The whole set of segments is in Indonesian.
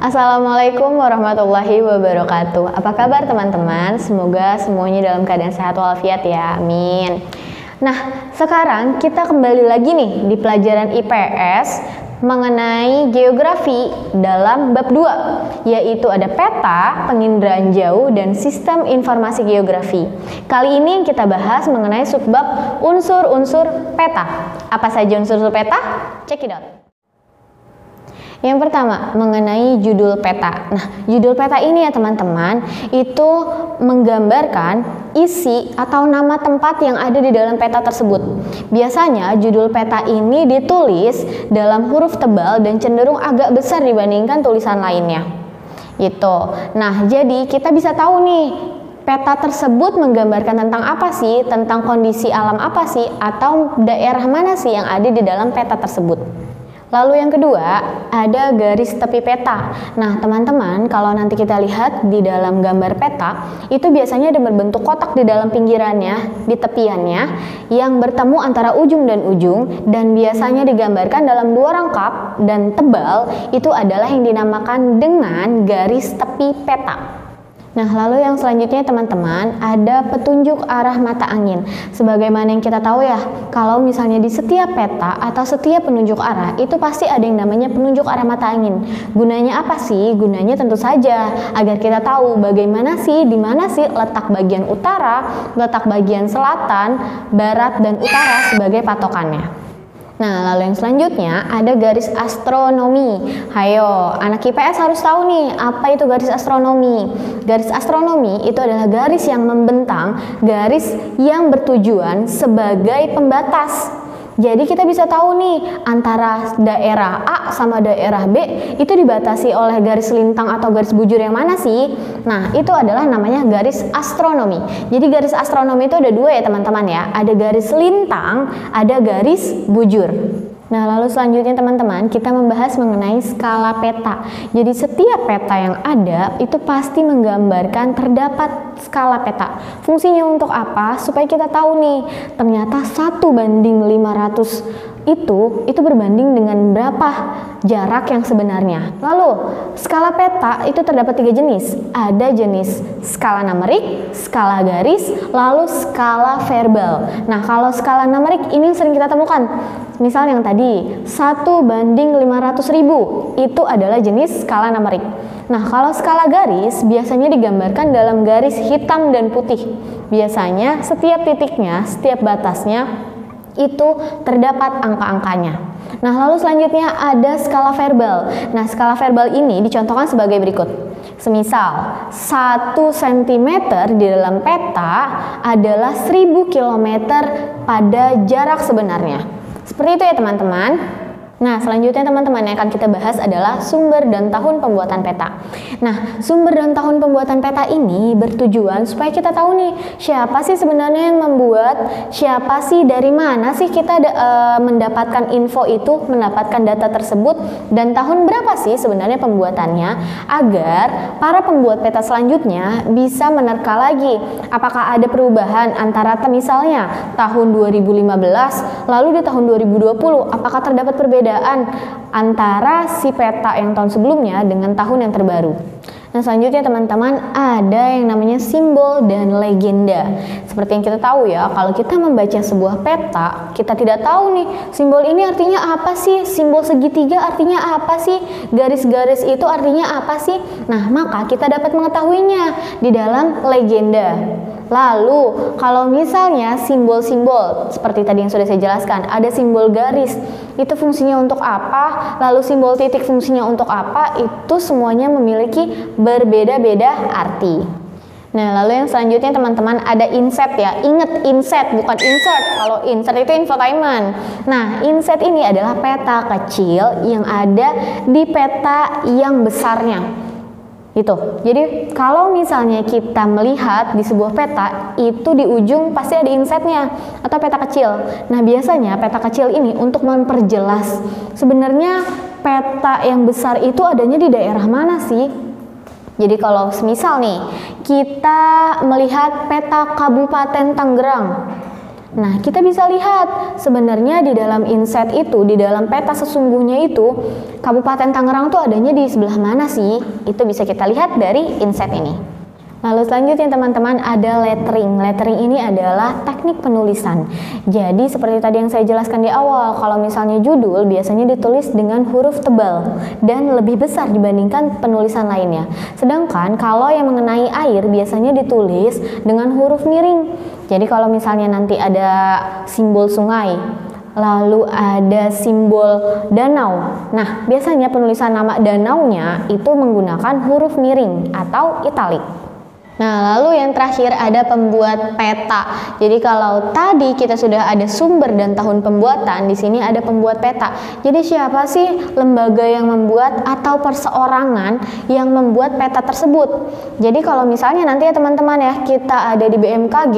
Assalamualaikum warahmatullahi wabarakatuh. Apa kabar teman-teman? Semoga semuanya dalam keadaan sehat walafiat ya, amin. Nah, sekarang kita kembali lagi nih di pelajaran IPS mengenai geografi dalam bab 2, yaitu ada peta, penginderaan jauh, dan sistem informasi geografi. Kali ini kita bahas mengenai subbab unsur-unsur peta. Apa saja unsur-unsur peta? Check it out. Yang pertama, mengenai judul peta. Nah, judul peta ini ya teman-teman, itu menggambarkan isi atau nama tempat yang ada di dalam peta tersebut. Biasanya judul peta ini ditulis dalam huruf tebal dan cenderung agak besar dibandingkan tulisan lainnya. Gitu. Nah, jadi kita bisa tahu nih, peta tersebut menggambarkan tentang apa sih, tentang kondisi alam apa sih, atau daerah mana sih yang ada di dalam peta tersebut. Lalu yang kedua, ada garis tepi peta. Nah, teman-teman, kalau nanti kita lihat di dalam gambar peta, itu biasanya ada berbentuk kotak di dalam pinggirannya, di tepiannya, yang bertemu antara ujung dan ujung, dan biasanya digambarkan dalam dua rangkap dan tebal, itu adalah yang dinamakan dengan garis tepi peta. Nah, lalu yang selanjutnya teman-teman, ada petunjuk arah mata angin. Sebagaimana yang kita tahu ya, kalau misalnya di setiap peta atau setiap penunjuk arah, itu pasti ada yang namanya penunjuk arah mata angin. Gunanya apa sih? Gunanya tentu saja agar kita tahu bagaimana sih, di mana sih letak bagian utara, letak bagian selatan, barat, dan utara sebagai patokannya. Nah, lalu yang selanjutnya ada garis astronomi. Hayo, anak IPS harus tahu nih, apa itu garis astronomi? Garis astronomi itu adalah garis yang membentang, garis yang bertujuan sebagai pembatas. Jadi kita bisa tahu nih, antara daerah A sama daerah B itu dibatasi oleh garis lintang atau garis bujur yang mana sih? Nah, itu adalah namanya garis astronomi. Jadi garis astronomi itu ada dua ya teman-teman ya. Ada garis lintang, ada garis bujur. Nah, lalu selanjutnya teman-teman, kita membahas mengenai skala peta. Jadi setiap peta yang ada itu pasti menggambarkan terdapat skala peta. Fungsinya untuk apa? Supaya kita tahu nih, ternyata 1:500 itu berbanding dengan berapa jarak yang sebenarnya. Lalu, skala peta itu terdapat 3 jenis. Ada jenis skala numerik, skala garis, lalu skala verbal. Nah, kalau skala numerik ini sering kita temukan. Misal yang tadi 1:500.000 itu adalah jenis skala numerik. Nah, kalau skala garis biasanya digambarkan dalam garis hitam dan putih. Biasanya setiap titiknya, setiap batasnya itu terdapat angka-angkanya. Nah, lalu selanjutnya ada skala verbal. Nah, skala verbal ini dicontohkan sebagai berikut. Semisal 1 cm di dalam peta adalah 1000 km pada jarak sebenarnya. Seperti itu ya teman-teman. Nah, selanjutnya teman-teman yang akan kita bahas adalah sumber dan tahun pembuatan peta. Nah, sumber dan tahun pembuatan peta ini bertujuan supaya kita tahu nih, siapa sih sebenarnya yang membuat, siapa sih, dari mana sih kita mendapatkan info itu, mendapatkan data tersebut, dan tahun berapa sih sebenarnya pembuatannya, agar para pembuat peta selanjutnya bisa menerka lagi apakah ada perubahan antara misalnya tahun 2015 lalu di tahun 2020, apakah terdapat perbedaan antara si peta yang tahun sebelumnya dengan tahun yang terbaru. Nah, selanjutnya teman-teman ada yang namanya simbol dan legenda. Seperti yang kita tahu ya, kalau kita membaca sebuah peta, kita tidak tahu nih simbol ini artinya apa sih, simbol segitiga artinya apa sih, garis-garis itu artinya apa sih. Nah, maka kita dapat mengetahuinya di dalam legenda. Lalu, kalau misalnya simbol-simbol seperti tadi yang sudah saya jelaskan, ada simbol garis, itu fungsinya untuk apa? Lalu simbol titik fungsinya untuk apa? Itu semuanya memiliki berbeda-beda arti. Nah, lalu yang selanjutnya teman-teman ada inset ya. Ingat, inset bukan insert. Kalau insert itu infotainment. Nah, inset ini adalah peta kecil yang ada di peta yang besarnya. Itu. Jadi kalau misalnya kita melihat di sebuah peta, itu di ujung pasti ada insetnya atau peta kecil. Nah, biasanya peta kecil ini untuk memperjelas sebenarnya peta yang besar itu adanya di daerah mana sih. Jadi kalau semisal nih kita melihat peta Kabupaten Tangerang. Nah, kita bisa lihat sebenarnya di dalam inset itu, di dalam peta sesungguhnya itu, Kabupaten Tangerang tuh adanya di sebelah mana sih? Itu bisa kita lihat dari inset ini. Lalu selanjutnya teman-teman ada lettering. Lettering ini adalah teknik penulisan. Jadi seperti tadi yang saya jelaskan di awal, kalau misalnya judul biasanya ditulis dengan huruf tebal dan lebih besar dibandingkan penulisan lainnya. Sedangkan kalau yang mengenai air biasanya ditulis dengan huruf miring. Jadi kalau misalnya nanti ada simbol sungai, lalu ada simbol danau. Nah, biasanya penulisan nama danaunya itu menggunakan huruf miring atau italik. Nah, lalu yang terakhir ada pembuat peta. Jadi kalau tadi kita sudah ada sumber dan tahun pembuatan, di sini ada pembuat peta. Jadi siapa sih lembaga yang membuat atau perseorangan yang membuat peta tersebut? Jadi kalau misalnya nanti ya teman-teman ya, kita ada di BMKG,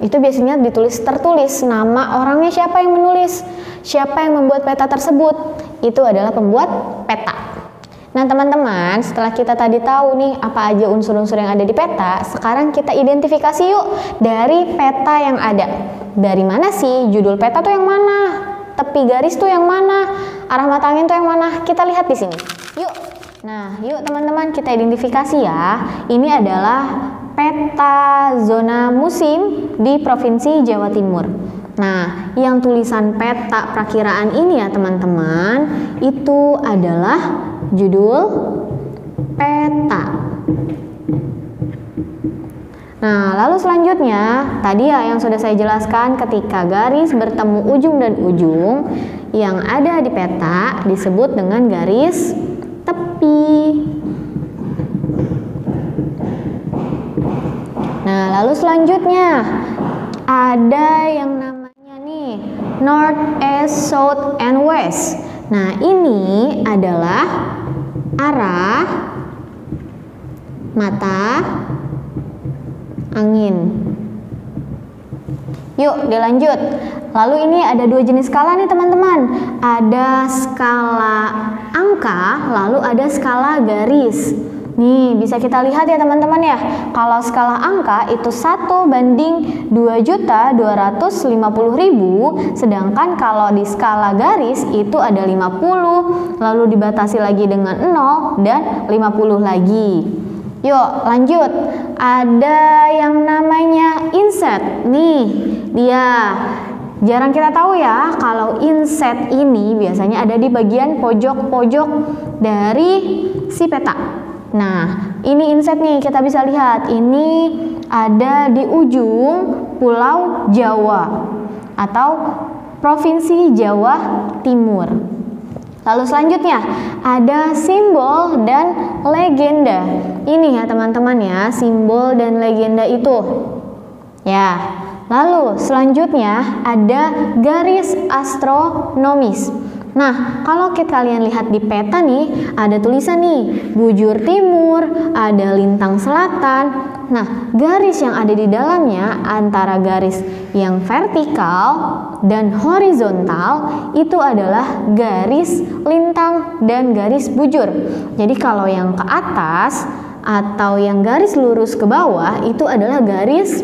itu biasanya tertulis nama orangnya, siapa yang menulis, siapa yang membuat peta tersebut. Itu adalah pembuat peta. Nah teman-teman, setelah kita tadi tahu nih apa aja unsur-unsur yang ada di peta, sekarang kita identifikasi yuk dari peta yang ada. Dari mana sih judul peta tuh yang mana? Tepi garis tuh yang mana? Arah mata angin tuh yang mana? Kita lihat di sini. Yuk. Nah, yuk teman-teman kita identifikasi ya. Ini adalah peta zona musim di Provinsi Jawa Timur. Nah, yang tulisan peta prakiraan ini ya teman-teman, itu adalah judul peta. Nah, lalu selanjutnya tadi ya yang sudah saya jelaskan, ketika garis bertemu ujung dan ujung yang ada di peta disebut dengan garis tepi. Nah, lalu selanjutnya ada yang namanya nih North, East, South, and West. Nah, ini adalah arah mata angin. Yuk dilanjut. Lalu ini ada dua jenis skala nih teman-teman. Ada skala angka, lalu ada skala garis. Nih bisa kita lihat ya teman-teman ya. Kalau skala angka itu 1/2.250.000, sedangkan kalau di skala garis itu ada 50, lalu dibatasi lagi dengan 0 dan 50 lagi. Yuk lanjut. Ada yang namanya inset. Nih dia. Jarang kita tahu ya kalau inset ini biasanya ada di bagian pojok-pojok dari si peta. Nah, ini inset nih, kita bisa lihat. Ini ada di ujung Pulau Jawa atau Provinsi Jawa Timur. Lalu selanjutnya ada simbol dan legenda. Ini ya teman-teman ya, simbol dan legenda itu. Ya. Lalu selanjutnya ada garis astronomis. Nah, kalau kalian lihat di peta nih, ada tulisan nih, bujur timur, ada lintang selatan. Nah, garis yang ada di dalamnya antara garis yang vertikal dan horizontal itu adalah garis lintang dan garis bujur. Jadi kalau yang ke atas atau yang garis lurus ke bawah itu adalah garis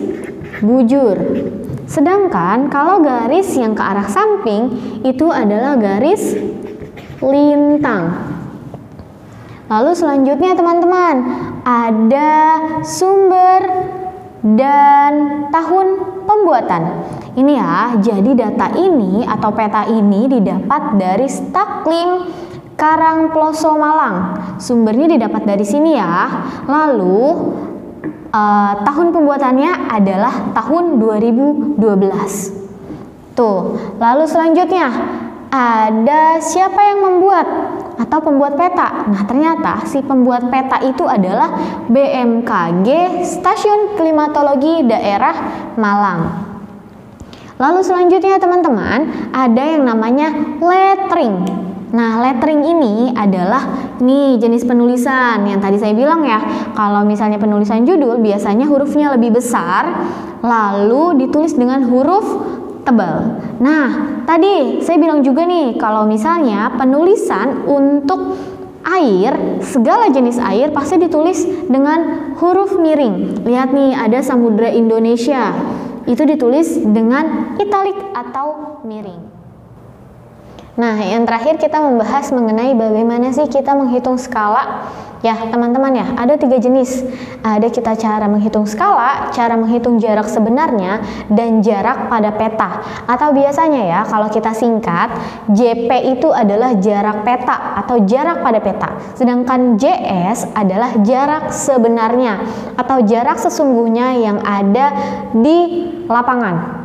bujur. Sedangkan kalau garis yang ke arah samping itu adalah garis lintang. Lalu selanjutnya teman-teman, ada sumber dan tahun pembuatan. Ini ya, jadi data ini atau peta ini didapat dari Staklim Karangploso Malang. Sumbernya didapat dari sini ya. Lalu tahun pembuatannya adalah tahun 2012. Tuh, lalu selanjutnya ada siapa yang membuat atau pembuat peta. Nah, ternyata si pembuat peta itu adalah BMKG Stasiun Klimatologi Daerah Malang. Lalu selanjutnya teman-teman, ada yang namanya lettering. Nah, lettering ini adalah nih jenis penulisan yang tadi saya bilang ya. Kalau misalnya penulisan judul biasanya hurufnya lebih besar, lalu ditulis dengan huruf tebal. Nah, tadi saya bilang juga nih, kalau misalnya penulisan untuk air, segala jenis air pasti ditulis dengan huruf miring. Lihat nih, ada Samudra Indonesia. itu ditulis dengan italik atau miring. Nah, yang terakhir kita membahas mengenai bagaimana sih kita menghitung skala. Ya, teman-teman ya, ada 3 jenis. Ada kita cara menghitung skala, cara menghitung jarak sebenarnya, dan jarak pada peta. Atau biasanya ya, kalau kita singkat, JP itu adalah jarak peta atau jarak pada peta. Sedangkan JS adalah jarak sebenarnya atau jarak sesungguhnya yang ada di lapangan.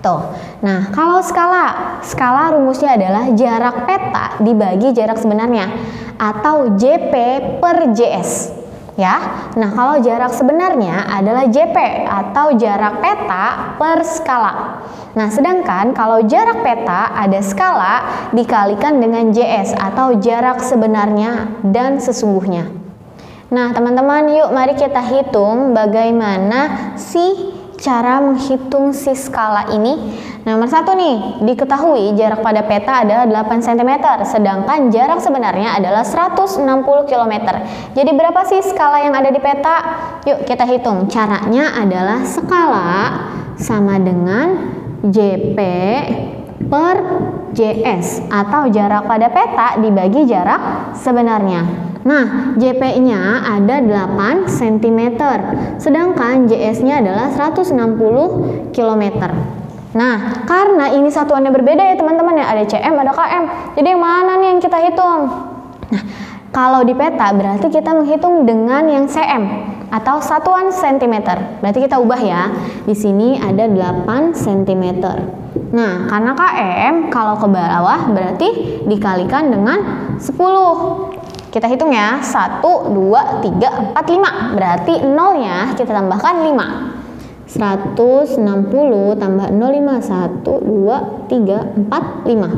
Tuh. Nah, kalau skala rumusnya adalah jarak peta dibagi jarak sebenarnya atau JP per JS. Ya. Nah, kalau jarak sebenarnya adalah JP atau jarak peta per skala. Nah, sedangkan kalau jarak peta ada skala dikalikan dengan JS atau jarak sebenarnya dan sesungguhnya. Nah, teman-teman, yuk mari kita hitung bagaimana sih cara menghitung si skala ini. Nomor 1 nih, diketahui jarak pada peta adalah 8 cm, sedangkan jarak sebenarnya adalah 160 km. Jadi berapa sih skala yang ada di peta? Yuk kita hitung. Caranya adalah skala sama dengan JP per JS atau jarak pada peta dibagi jarak sebenarnya. Nah, JP-nya ada 8 cm, sedangkan JS-nya adalah 160 km. Nah, karena ini satuannya berbeda ya teman-teman ya, ada cm, ada km. Jadi yang mana nih yang kita hitung? Nah, kalau di peta berarti kita menghitung dengan yang cm atau satuan cm. Berarti kita ubah ya. Di sini ada 8 cm. Nah, karena km kalau ke bawah berarti dikalikan dengan 10. Kita hitung ya, 1, 2, 3, 4, 5. Berarti nolnya kita tambahkan 5. 160 tambah 0, 5. 1, 2, 3, 4, 5.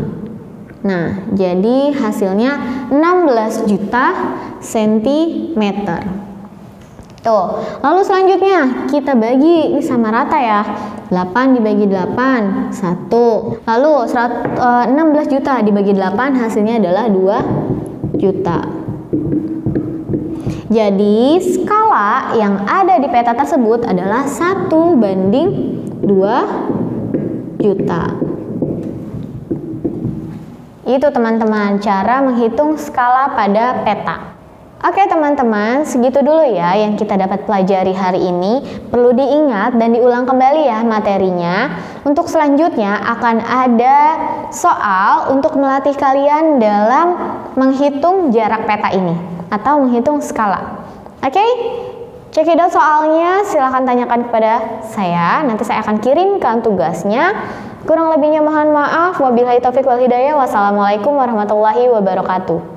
Nah, jadi hasilnya 16 juta sentimeter. Tuh, lalu selanjutnya kita bagi ini sama rata ya. 8 dibagi 8, 1. Lalu 16 juta dibagi 8 hasilnya adalah 2 juta. Jadi skala yang ada di peta tersebut adalah 1 banding 2 juta. Itu teman-teman cara menghitung skala pada peta. Oke teman-teman, segitu dulu ya yang kita dapat pelajari hari ini. Perlu diingat dan diulang kembali ya materinya. Untuk selanjutnya akan ada soal untuk melatih kalian dalam menghitung jarak peta ini atau menghitung skala. Oke? Cekidot soalnya silahkan tanyakan kepada saya. Nanti saya akan kirimkan tugasnya. Kurang lebihnya mohon maaf. Wabillahi taufiq wal hidayah. Wassalamualaikum warahmatullahi wabarakatuh.